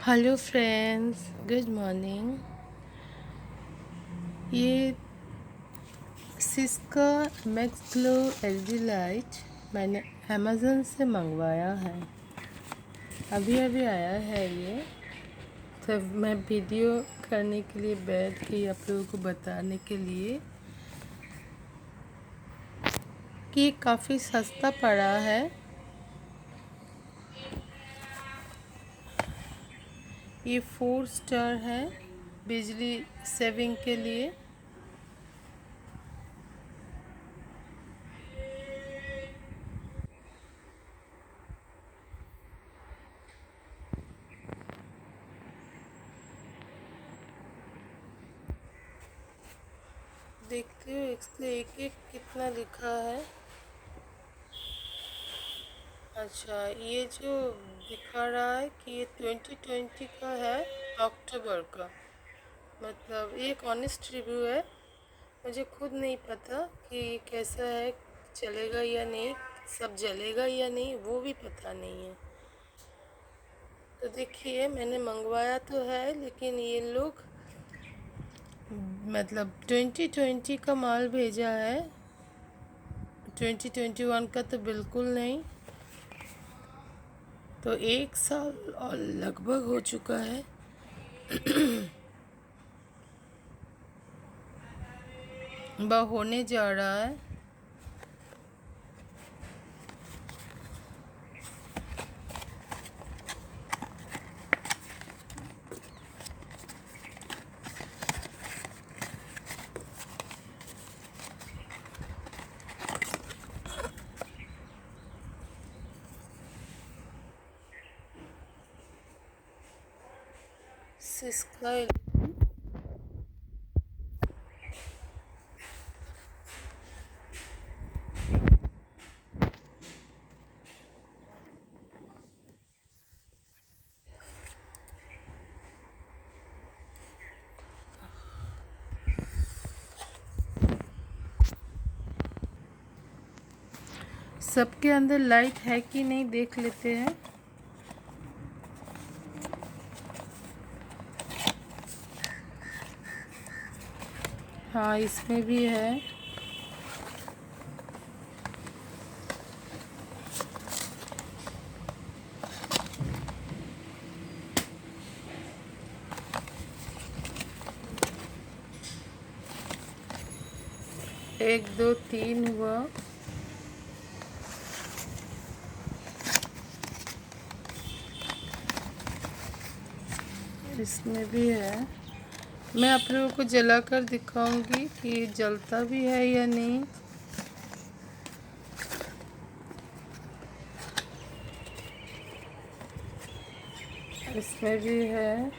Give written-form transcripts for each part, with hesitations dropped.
Hello friends, good morning. ये Syska max glow LED light मैंने Amazon से मंगवाया है। अभी अभी आया है ये। तो मैं वीडियो करने के लिए बैठ के आप लोगों को बताने के लिए कि ये काफ़ी सस्ता पड़ा है। ये 4 स्टार है बिजली सेविंग के लिए। देखते हो इसके एक एक कितना लिखा है। अच्छा, ये जो दिखा रहा है कि ये 2020 का है, अक्टूबर का। मतलब ये एक ऑनेस्ट रिव्यू है। मुझे खुद नहीं पता कि ये कैसा है, चलेगा या नहीं, सब जलेगा या नहीं, वो भी पता नहीं है। तो देखिए, मैंने मंगवाया तो है, लेकिन ये लोग मतलब 2020 का माल भेजा है, 2021 का तो बिल्कुल नहीं। तो 1 साल और लगभग हो चुका है। वह होने जा रहा है। सिस्का सबके अंदर लाइट है कि नहीं देख लेते हैं। हाँ, इसमें भी है। एक दो तीन हुआ। इसमें भी है। मैं आप लोगों को जलाकर दिखाऊंगी कि जलता भी है या नहीं। इसमें भी है।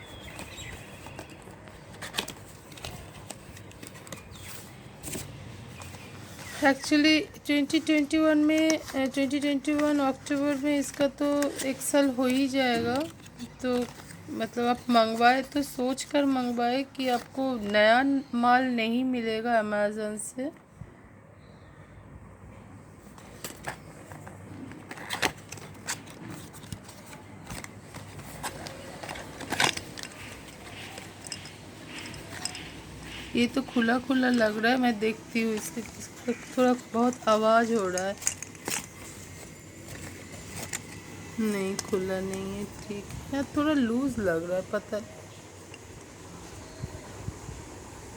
एक्चुअली 2021 अक्टूबर में इसका तो 1 साल हो ही जाएगा। तो मतलब आप मंगवाए तो सोच कर मंगवाए कि आपको नया माल नहीं मिलेगा अमेज़न से। ये तो खुला खुला लग रहा है। मैं देखती हूँ इसका थोड़ा बहुत आवाज़ हो रहा है। नहीं, खुला नहीं है। ठीक है, थोड़ा लूज लग रहा है, पता।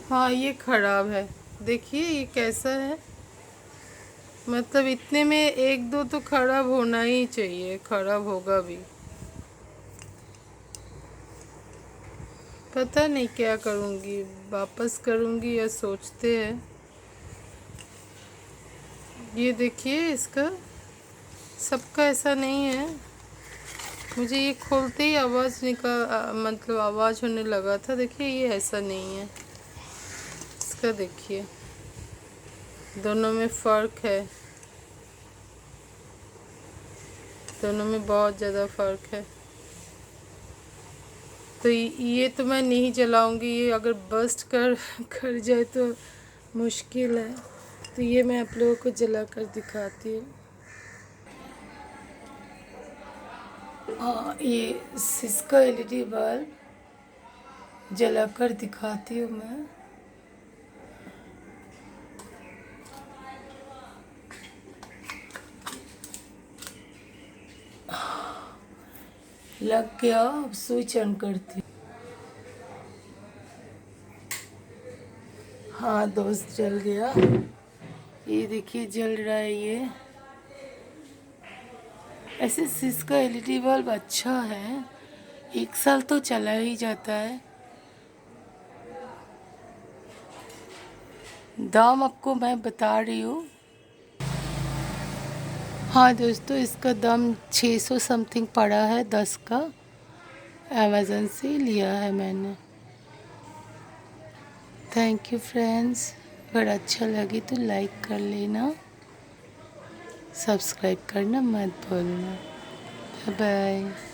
हाँ, ये खराब है। देखिए ये कैसा है। मतलब इतने में एक दो तो खराब होना ही चाहिए, खराब होगा भी। पता नहीं क्या करूँगी, वापस करूँगी या सोचते हैं। ये देखिए, इसका सबका ऐसा नहीं है। मुझे ये खोलते ही आवाज़ मतलब आवाज़ होने लगा था। देखिए ये ऐसा नहीं है। इसका देखिए, दोनों में फ़र्क है। दोनों में बहुत ज़्यादा फ़र्क है। तो ये तो मैं नहीं जलाऊंगी। ये अगर बस्ट कर जाए तो मुश्किल है। तो ये मैं आप लोगों को जला कर दिखाती हूँ। हाँ, ये सिस्का एलईडी बल्ब जलाकर दिखाती हूँ मैं। लग गया, अब स्विच ऑन करती हूँ। हाँ दोस्त, जल गया। ये देखिए जल रहा है ये। ऐसे सिस्का एलईडी बल्ब अच्छा है, 1 साल तो चला ही जाता है। दाम आपको मैं बता रही हूँ। हाँ दोस्तों, इसका दाम 600 समथिंग पड़ा है, 10 का। अमेज़न से लिया है मैंने। Thank you friends. अगर अच्छा लगे तो लाइक कर लेना, सब्सक्राइब करना मत भूलना। Bye bye.